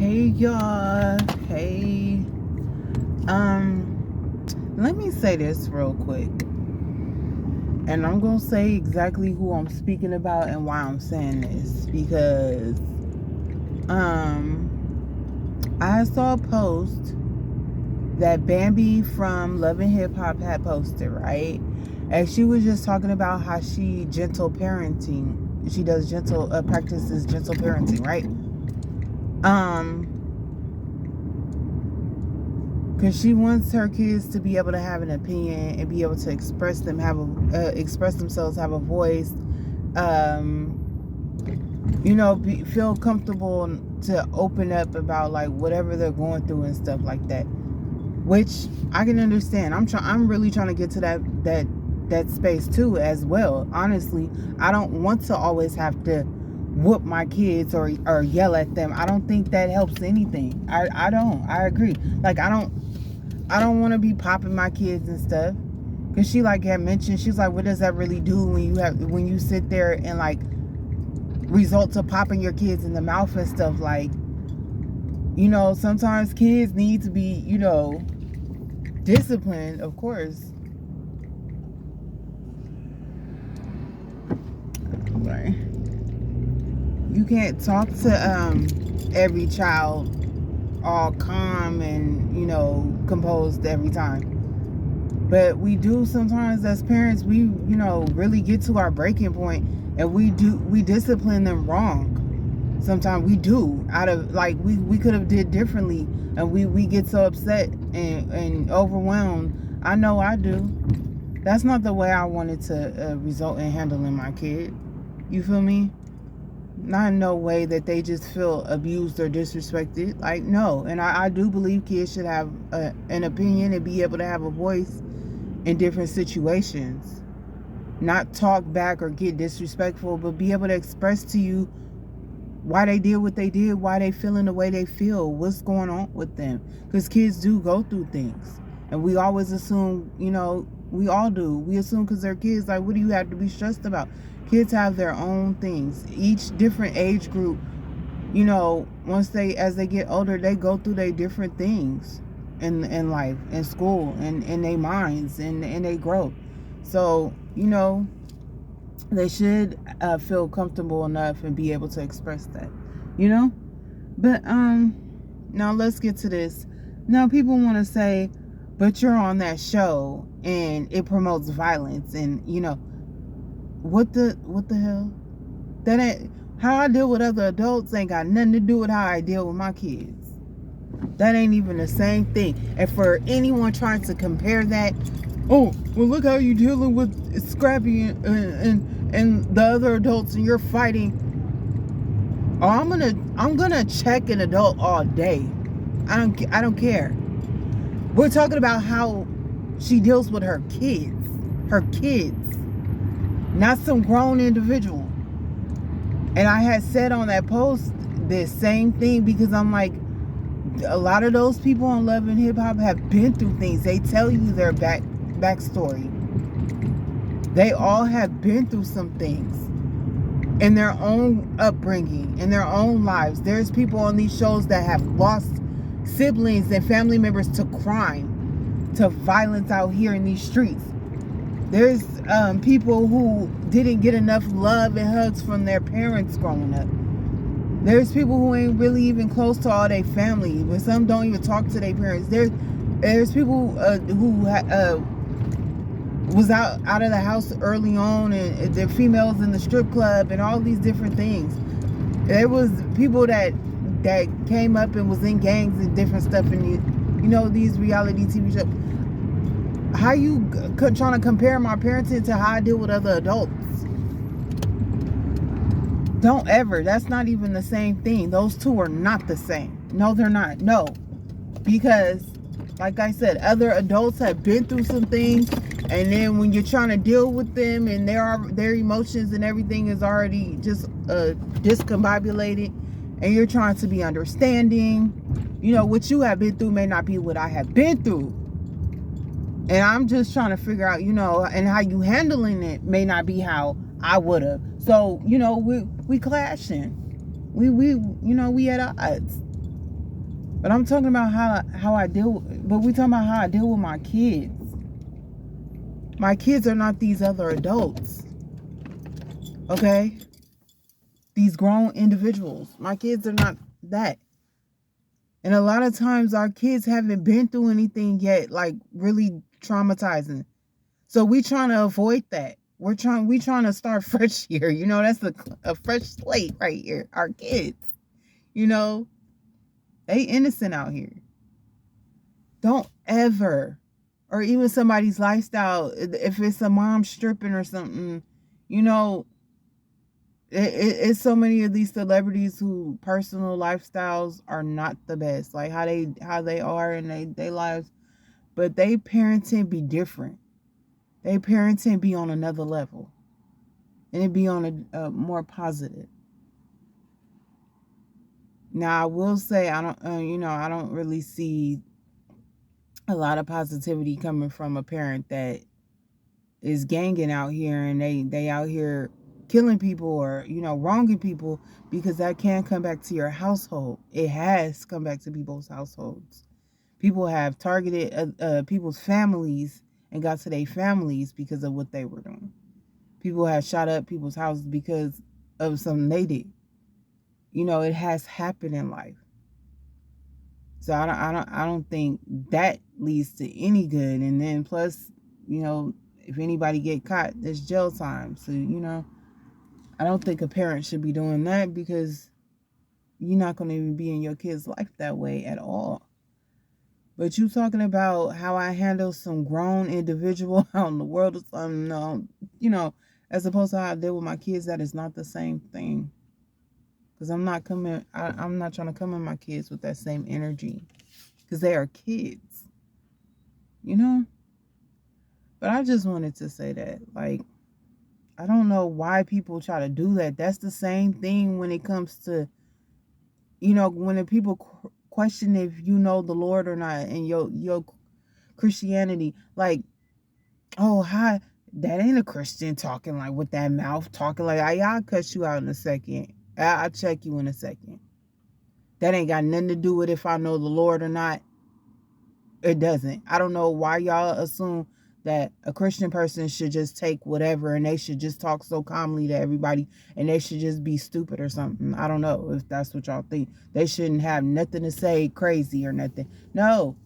Hey y'all. Hey. Let me say this real quick. And I'm gonna say exactly who I'm speaking about and why I'm saying this. Because I saw a post that Bambi from Love and Hip Hop had posted, right? And she was just talking about how she gentle parenting. She does practices gentle parenting, right? Because she wants her kids to be able to have an opinion and be able to express themselves, have a voice, feel comfortable to open up about like whatever they're going through and stuff like that. Which I can understand. I'm really trying to get to that space too as well. Honestly, I don't want to always have to whoop my kids or yell at them. I don't think that helps anything. I don't. I agree. Like I don't want to be popping my kids and stuff. Cause she like had mentioned, she's like, what does that really do when you sit there and like result to popping your kids in the mouth and stuff? Like, sometimes kids need to be, disciplined, of course. Sorry. You can't talk to every child all calm and composed every time, but we do sometimes as parents. We really get to our breaking point and we discipline them wrong. Sometimes we do, out of like we could have did differently, and we get so upset and overwhelmed. I know I do. That's not the way I wanted to result in handling my kid. You feel me? Not in no way that they just feel abused or disrespected. Like, no. And I do believe kids should have an opinion and be able to have a voice in different situations. Not talk back or get disrespectful, but be able to express to you why they did what they did, why they feeling the way they feel, what's going on with them. Because kids do go through things. And we always assume, we all do. We assume because they're kids, like, what do you have to be stressed about? Kids have their own things. Each different age group, as they get older, they go through their different things in life, in school, and in their minds, and they grow. So, they should feel comfortable enough and be able to express that, But now let's get to this. Now people want to say, but you're on that show and it promotes violence, and what the hell? That ain't how I deal with other adults. Ain't got nothing to do with how I deal with my kids. That ain't even the same thing. And for anyone trying to compare that, oh, well, look how you dealing with Scrappy and the other adults, and you're fighting. Oh, I'm gonna check an adult all day. I don't care. We're talking about how she deals with her kids, not some grown individual. And I had said on that post this same thing, because I'm like, a lot of those people on Love and Hip Hop have been through things. They tell you their backstory. They all have been through some things in their own upbringing, in their own lives. There's people on these shows that have lost siblings and family members to crime, to violence out here in these streets. There's people who didn't get enough love and hugs from their parents growing up. There's people who ain't really even close to all their family, but some don't even talk to their parents. There's people who was out of the house early on, and they're females in the strip club and all these different things. There was people that came up and was in gangs and different stuff, and these reality TV shows. How you trying to compare my parenting to how I deal with other adults? Don't ever. That's not even the same thing. Those two are not the same. No, they're not. No. Because, like I said, other adults have been through some things, and then when you're trying to deal with them and their emotions and everything is already just discombobulated, and you're trying to be understanding, what you have been through may not be what I have been through. And I'm just trying to figure out, and how you handling it may not be how I would have. So, we clashing. We at odds. But I'm talking about how I deal. But we talking about how I deal with my kids. My kids are not these other adults. Okay, these grown individuals. My kids are not that. And a lot of times our kids haven't been through anything yet, like really traumatizing. So we trying to avoid that. We trying to start fresh here. You know, that's a fresh slate right here. Our kids, you know, they innocent out here. Don't ever, or even somebody's lifestyle, if it's a mom stripping or something, you know, it's so many of these celebrities who personal lifestyles are not the best, like how they are in they lives, but they parenting be different. They parenting be on another level, and it be on a more positive. Now I will say I don't, I don't really see a lot of positivity coming from a parent that is ganging out here and they out here killing people or wronging people, because that can come back to your household. It has come back to people's households. People have targeted people's families and got to their families because of what they were doing. People have shot up people's houses because of something they did. It has happened in life. So I don't think that leads to any good. And then plus, if anybody get caught, there's jail time. So I don't think a parent should be doing that, because you're not going to even be in your kid's life that way at all. But you talking about how I handle some grown individual out in the world or something, no, as opposed to how I deal with my kids, that is not the same thing. Because I'm not trying to come in my kids with that same energy, because they are kids, you know? But I just wanted to say that, like, I don't know why people try to do that. That's the same thing when it comes to, when the people question if you know the Lord or not, and your Christianity. Like, oh, hi, that ain't a Christian talking like with that mouth, talking like, I'll cut you out in a second. I'll check you in a second. That ain't got nothing to do with if I know the Lord or not. It doesn't. I don't know why y'all assume that a Christian person should just take whatever and they should just talk so calmly to everybody and they should just be stupid or something. I don't know if that's what y'all think. They shouldn't have nothing to say crazy or nothing. No,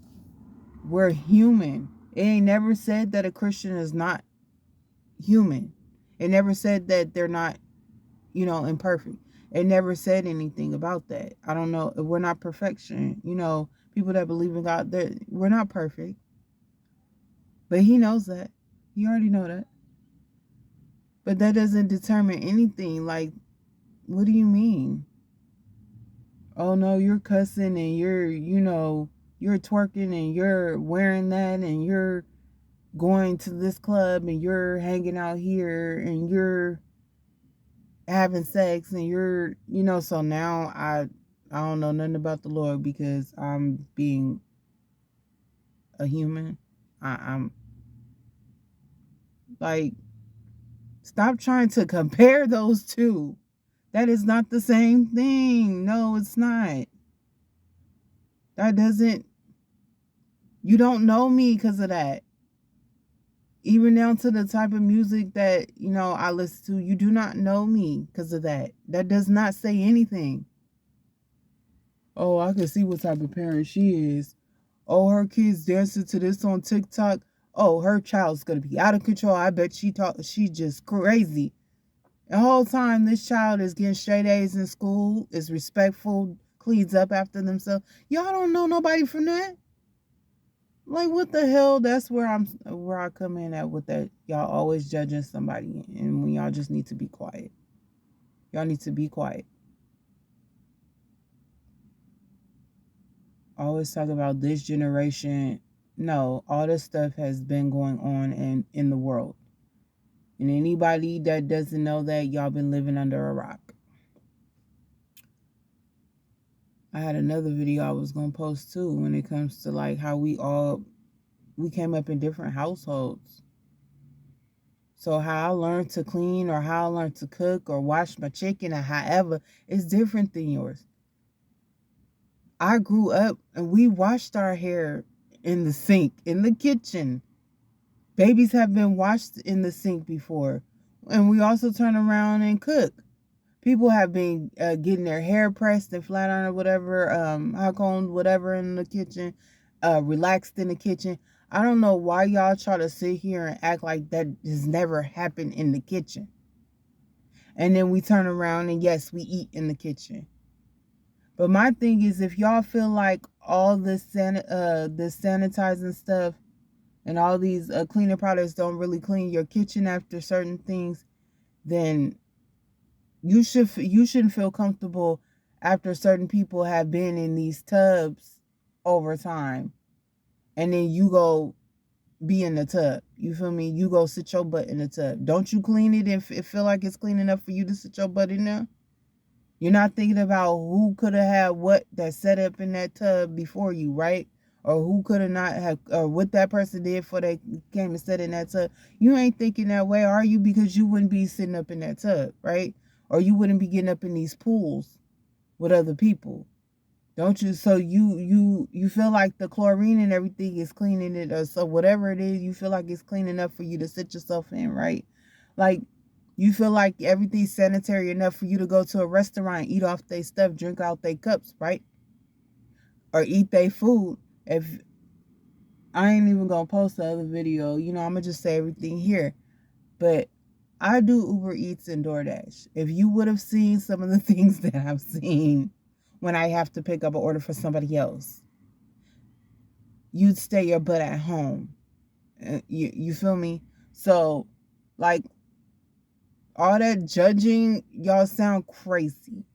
we're human. It ain't never said that a Christian is not human. It never said that they're not, imperfect. It never said anything about that. I don't know. We're not perfection. People that believe in God, we're not perfect. But he knows that. He already know that. But that doesn't determine anything. Like, what do you mean? Oh no, you're cussing and you're twerking and you're wearing that and you're going to this club and you're hanging out here and you're having sex and so now I don't know nothing about the Lord because I'm being a human. I'm like, stop trying to compare those two. That is not the same thing. No, it's not. That doesn't, you don't know me because of that. Even down to the type of music that, I listen to, you do not know me because of that. That does not say anything. Oh, I can see what type of parent she is. Oh, her kids dancing to this on TikTok. Oh, her child's gonna be out of control. I bet she just crazy. The whole time this child is getting straight A's in school, is respectful, cleans up after themselves. Y'all don't know nobody from that. Like, what the hell? That's where I come in at with that. Y'all always judging somebody, and when y'all just need to be quiet. Y'all need to be quiet. Always talk about this generation. No, all this stuff has been going on in the world. And anybody that doesn't know that, y'all been living under a rock. I had another video I was gonna post too when it comes to like how we came up in different households. So how I learned to clean or how I learned to cook or wash my chicken or however is different than yours. I grew up and we washed our hair in the sink, in the kitchen. Babies have been washed in the sink before. And we also turn around and cook. People have been getting their hair pressed and flat iron or whatever, hot combed, whatever in the kitchen, relaxed in the kitchen. I don't know why y'all try to sit here and act like that has never happened in the kitchen. And then we turn around and yes, we eat in the kitchen. But my thing is, if y'all feel like all this sanitizing stuff and all these cleaning products don't really clean your kitchen after certain things, then you shouldn't feel comfortable after certain people have been in these tubs over time, and then you go be in the tub. You feel me? You go sit your butt in the tub. Don't you clean it and feel like it's clean enough for you to sit your butt in there? You're not thinking about who could have had what that set up in that tub before you, right? Or who could have not have, or what that person did before they came and sat in that tub. You ain't thinking that way, are you? Because you wouldn't be sitting up in that tub, right? Or you wouldn't be getting up in these pools with other people. Don't you? So you feel like the chlorine and everything is cleaning it, or so whatever it is, you feel like it's clean enough for you to sit yourself in, right? Like, you feel like everything's sanitary enough for you to go to a restaurant, eat off their stuff, drink out their cups, right? Or eat their food. If I ain't even gonna post the other video, I'm gonna just say everything here. But I do Uber Eats and DoorDash. If you would have seen some of the things that I've seen when I have to pick up an order for somebody else, you'd stay your butt at home. You feel me? So, like, all that judging, y'all sound crazy.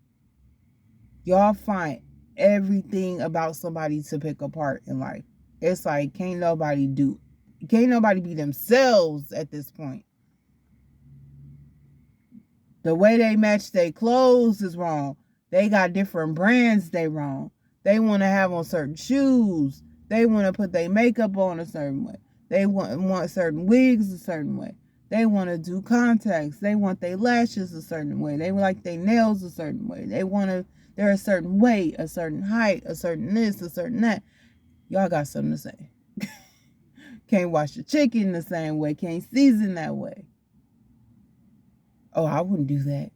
Y'all find everything about somebody to pick apart in life. It's like, can't nobody be themselves at this point. The way they match their clothes is wrong. They got different brands, they wrong. They want to have on certain shoes. They want to put their makeup on a certain way. They want certain wigs a certain way. They want to do contacts. They want their lashes a certain way. They like their nails a certain way. They're a certain weight, a certain height, a certain this, a certain that. Y'all got something to say. Can't wash the chicken the same way. Can't season that way. Oh, I wouldn't do that.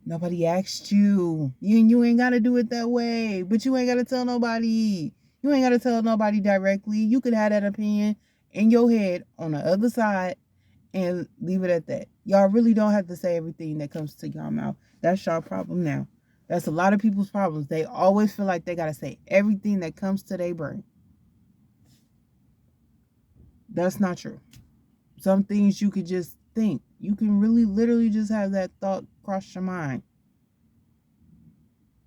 Nobody asked you. You ain't got to do it that way. But you ain't got to tell nobody. You ain't got to tell nobody directly. You could have that opinion in your head on the other side and leave it at that. Y'all really don't have to say everything that comes to y'all mouth. That's your problem now. That's a lot of people's problems. They always feel like they got to say everything that comes to their brain. That's not true. Some things you could just think. You can really literally just have that thought cross your mind.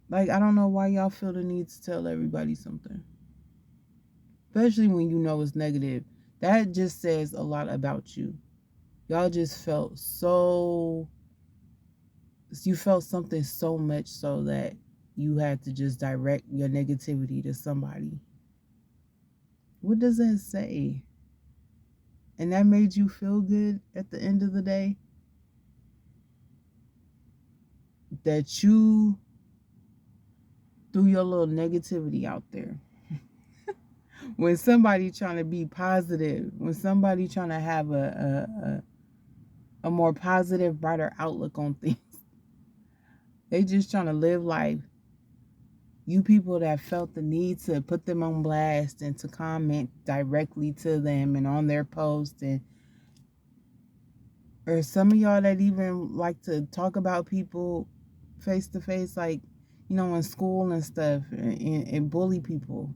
Like, I don't know why y'all feel the need to tell everybody something. Especially when you know it's negative. That just says a lot about you. Y'all just felt you felt something so much so that you had to just direct your negativity to somebody. What does that say? And that made you feel good at the end of the day? That you threw your little negativity out there. When somebody trying to be positive, when somebody trying to have a more positive, brighter outlook on things, they just trying to live life. You people that felt the need to put them on blast and to comment directly to them and on their post, or some of y'all that even like to talk about people face to face, like, in school and stuff, and bully people,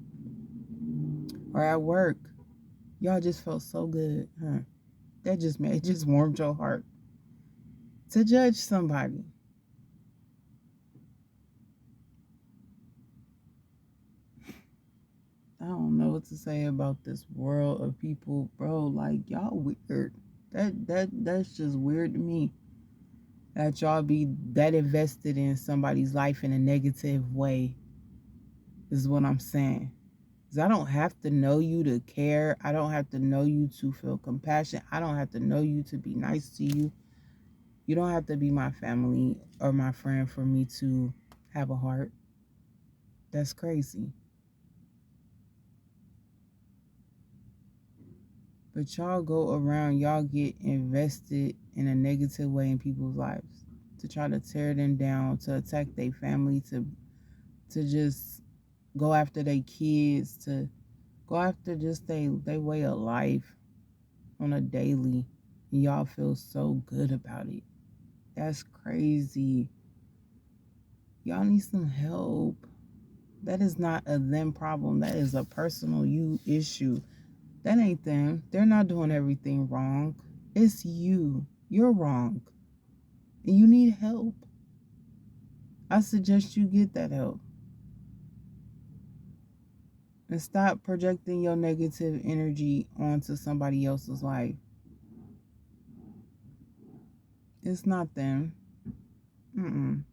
or at work. Y'all just felt so good, huh? That just warmed your heart to judge somebody. I don't know what to say about this world of people, bro. Like, y'all weird. That's just weird to me. That y'all be that invested in somebody's life in a negative way, is what I'm saying. Because I don't have to know you to care. I don't have to know you to feel compassion. I don't have to know you to be nice to you. You don't have to be my family or my friend for me to have a heart. That's crazy. But y'all go around, y'all get invested in a negative way in people's lives to try to tear them down, to attack their family, to just go after their kids, to go after just they way of life on a daily. And y'all feel so good about it. That's crazy. Y'all need some help. That is not a them problem. That is a personal you issue. That ain't them. They're not doing everything wrong. It's you. You're wrong. And you need help. I suggest you get that help. And stop projecting your negative energy onto somebody else's life. It's not them. Mm-mm.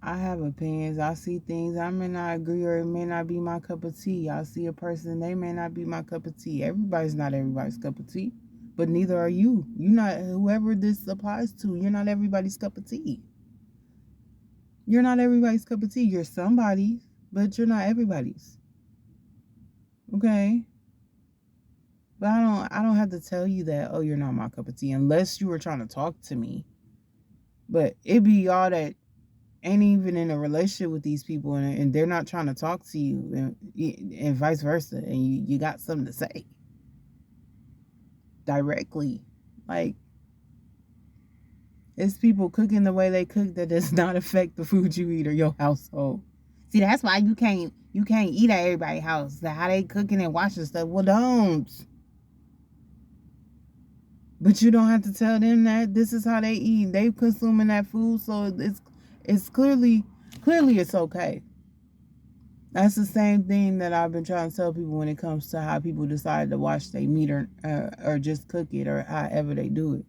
I have opinions. I see things. I may not agree or it may not be my cup of tea. I see a person, they may not be my cup of tea. Everybody's not everybody's cup of tea. But neither are you. You're not, whoever this applies to, you're not everybody's cup of tea. You're not everybody's cup of tea. You're somebody's, but you're not everybody's. Okay? But I don't have to tell you that, oh, you're not my cup of tea, unless you were trying to talk to me. But it be y'all that ain't even in a relationship with these people and they're not trying to talk to you and vice versa. And you got something to say directly. Like, it's people cooking the way they cook that does not affect the food you eat or your household. See, that's why you can't eat at everybody's house. How they cooking and washing stuff. Well, don't. But you don't have to tell them that this is how they eat. They consuming that food, so it's clearly it's okay. That's the same thing that I've been trying to tell people when it comes to how people decide to wash their meat or just cook it or however they do it.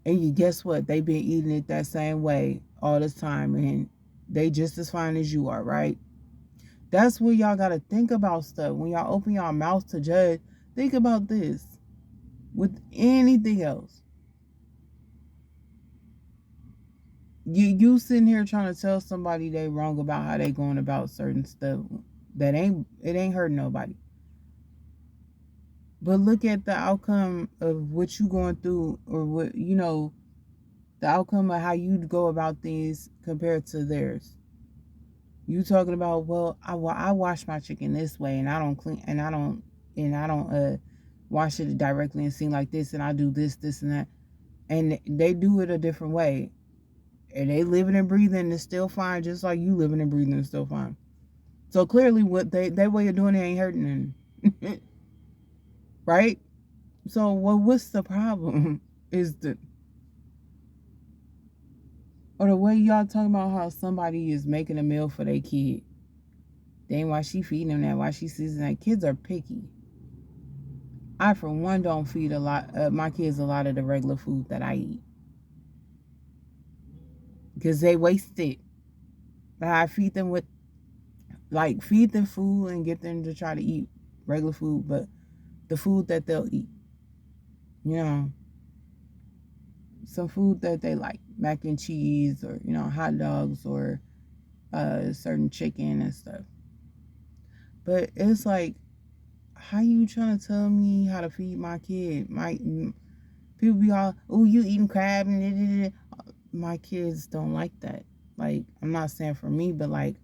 And you guess what? They've been eating it that same way all this time, and they just as fine as you are, right? That's where y'all gotta think about stuff. When y'all open y'all mouth to judge, think about this. With anything else, you sitting here trying to tell somebody they wrong about how they going about certain stuff that ain't hurting nobody. But look at the outcome of what you going through, or what the outcome of how you go about things compared to theirs. You talking about, well, I wash my chicken this way, and I don't clean, and I don't wash it directly and seem like this, and I do this and that, and they do it a different way, and they living and breathing is still fine, just like you living and breathing is still fine. So clearly, what their way of doing it ain't hurting them, right? So what's the problem? Is the way y'all talking about how somebody is making a meal for their kid? Then why she feeding them that? Why she seasoning that? Kids are picky. I, for one, don't feed my kids a lot of the regular food that I eat because they waste it. But I feed them with, like, feed them food and get them to try to eat regular food, but the food that they'll eat, you know, some food that they like, mac and cheese, or hot dogs, or certain chicken and stuff. But it's like, how you trying to tell me how to feed my kid? People be all, oh, you eating crab and my kids don't like that. Like, I'm not saying for me, but like,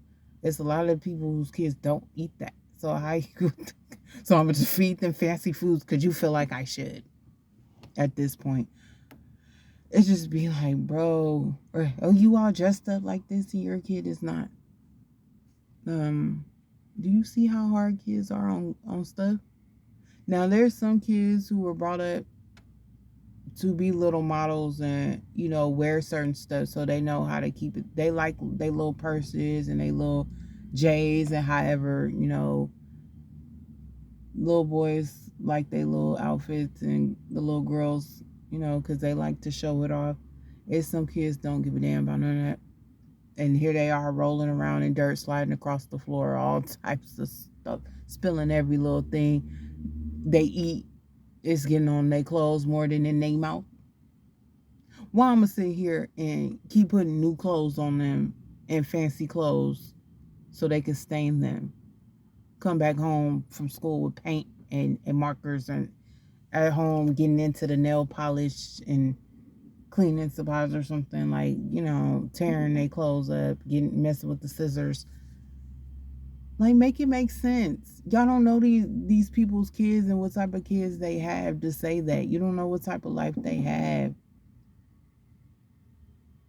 it's a lot of people whose kids don't eat that. So how you? So I'm gonna just feed them fancy foods because you feel like I should. At this point, it's just be like, bro, or, oh, you all dressed up like this and your kid is not. Do you see how hard kids are on stuff? Now there's some kids who were brought up to be little models and wear certain stuff so they know how to keep it. They like they little purses and they little J's, and however little boys like they little outfits, and the little girls because they like to show it off. It's some kids don't give a damn about none of that, and here they are rolling around in dirt, sliding across the floor, all types of stuff, spilling every little thing they eat. It's getting on their clothes more than in their mouth. Why I'm gonna sit here and keep putting new clothes on them and fancy clothes so they can stain them? come back home from school with paint and markers, and at home getting into the nail polish and cleaning supplies or something, like, tearing their clothes up, getting messing with the scissors. Like, make it make sense. Y'all don't know these people's kids and what type of kids they have to say that. You don't know what type of life they have.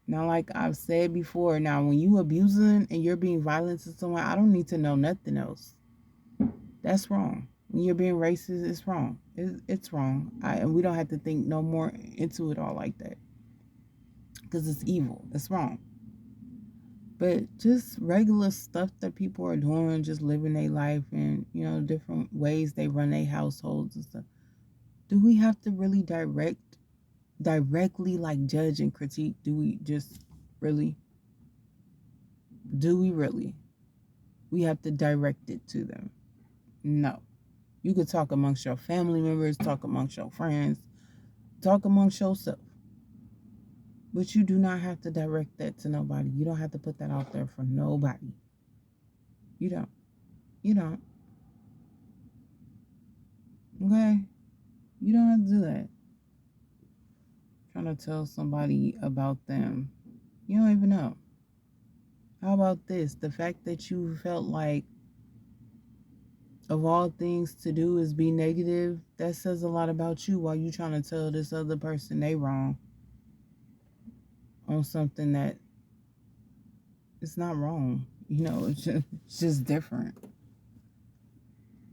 Now, like I've said before, now when you abusing and you're being violent to someone, I don't need to know nothing else. That's wrong. When you're being racist, it's wrong. It's wrong. And we don't have to think no more into it all like that. Because it's evil. It's wrong. But just regular stuff that people are doing, just living their life and, different ways they run their households and stuff. Do we have to really directly like judge and critique? Do we just really? Do we really? We have to direct it to them. No. You could talk amongst your family members, talk amongst your friends, talk amongst yourself. But you do not have to direct that to nobody. You don't have to put that out there for nobody. You don't. You don't. Okay? You don't have to do that. Trying to tell somebody about them. You don't even know. How about this? The fact that you felt like of all things to do is be negative, that says a lot about you while you trying to tell this other person they wrong on something that it's not wrong. It's just different.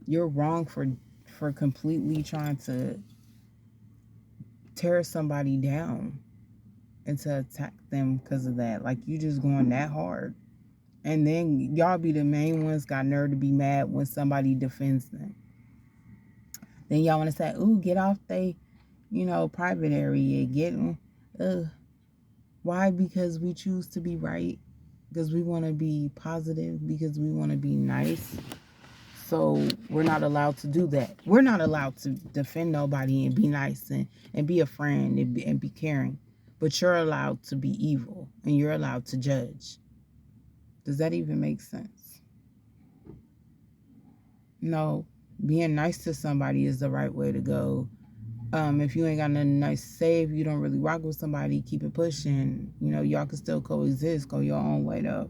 You're wrong for completely trying to tear somebody down and to attack them because of that. Like, you just going that hard. And then y'all be the main ones got nerve to be mad when somebody defends them. Then y'all want to say, ooh, get off they, private area. Why? Because we choose to be right. Because we want to be positive. Because we want to be nice. So we're not allowed to do that. We're not allowed to defend nobody and be nice and be a friend and be caring. But you're allowed to be evil. And you're allowed to judge. Does that even make sense? No. Being nice to somebody is the right way to go. If you ain't got nothing nice to say, if you don't really rock with somebody, keep it pushing. Y'all can still coexist. Go your own way though.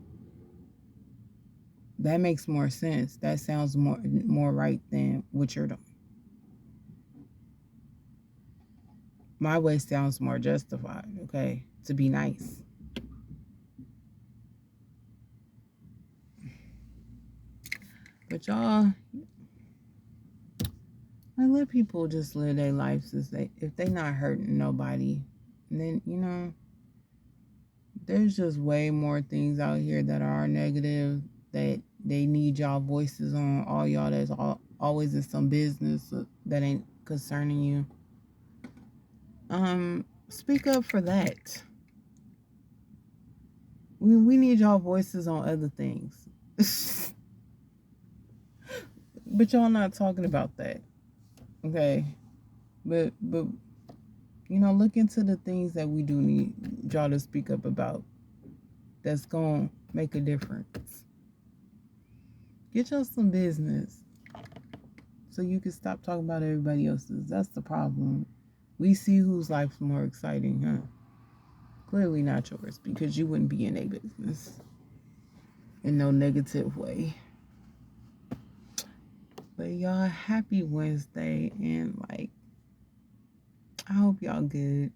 That makes more sense. That sounds more right than what you're doing. My way sounds more justified, okay? To be nice. But y'all, I let people just live their lives if they not hurting nobody. And then, there's just way more things out here that are negative that they need y'all voices on. All y'all that's always in some business that ain't concerning you. Speak up for that. We need y'all voices on other things. But y'all not talking about that. Okay? But look into the things that we do need y'all to speak up about. That's gonna make a difference. Get y'all some business. So you can stop talking about everybody else's. That's the problem. We see whose life's more exciting, huh? Clearly not yours, because you wouldn't be in a business. In no negative way. But y'all, happy Wednesday, and I hope y'all good.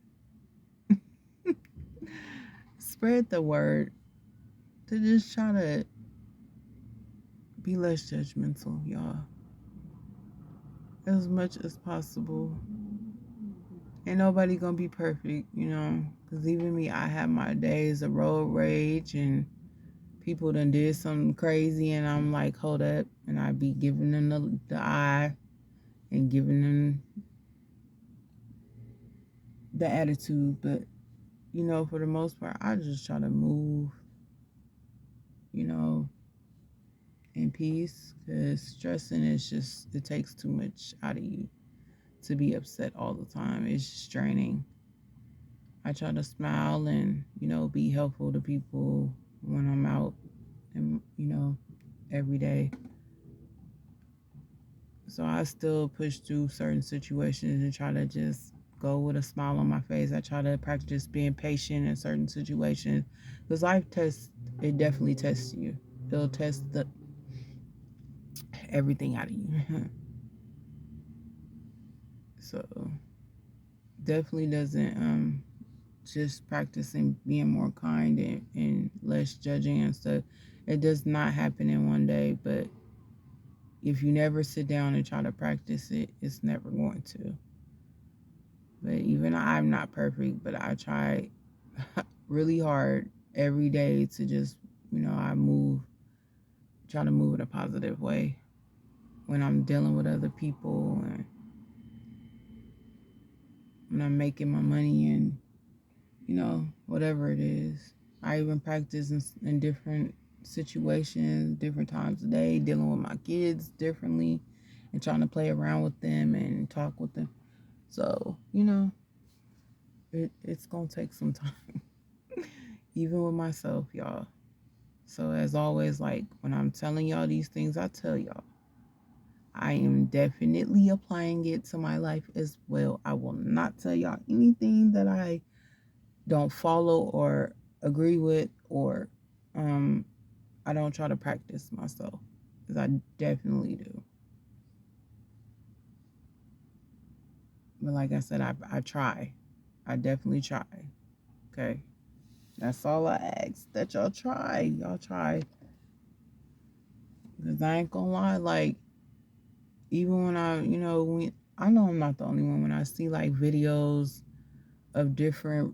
Spread the word to just try to be less judgmental, y'all. As much as possible. Ain't nobody gonna be perfect, because even me, I have my days of road rage and people done did something crazy and I'm like, hold up, and I be giving them the eye and giving them the attitude. But for the most part, I just try to move in peace, because stressing it takes too much out of you to be upset all the time. It's just draining. I try to smile and be helpful to people when I'm out and every day. So I still push through certain situations and try to just go with a smile on my face. I try to practice being patient in certain situations because life tests, it definitely tests you. It'll test everything out of you. So definitely doesn't just practicing being more kind and less judging and stuff. It does not happen in one day, but if you never sit down and try to practice it, it's never going to. But even I'm not perfect, but I try really hard every day to just, I try to move in a positive way when I'm dealing with other people and when I'm making my money and, whatever it is. I even practice in different situations, different times of day, dealing with my kids differently and trying to play around with them and talk with them. So, it's going to take some time, even with myself, y'all. So, as always, like when I'm telling y'all these things, I tell y'all, I am definitely applying it to my life as well. I will not tell y'all anything that I don't follow or agree with, or I don't try to practice myself, because I definitely do. But like I said, I try. I definitely try. Okay. That's all I ask, that y'all try. Y'all try. Because I ain't gonna lie, like, even when I know I'm not the only one, when I see like videos of different,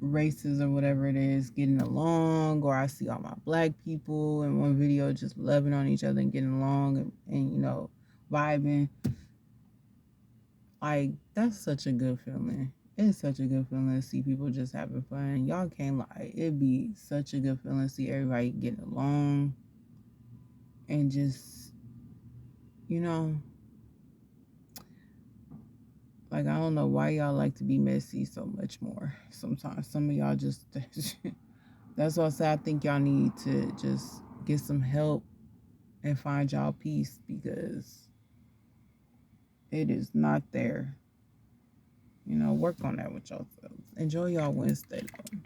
races or whatever it is getting along, or I see all my black people in one video just loving on each other and getting along and vibing. Like, that's such a good feeling. It's such a good feeling to see people just having fun. Y'all can't lie. It'd be such a good feeling to see everybody getting along and just, you know, like, I don't know why y'all like to be messy so much more. Sometimes some of y'all just, that's why I say I think y'all need to just get some help and find y'all peace, because it is not there. Work on that with yourselves. Enjoy y'all Wednesday, though.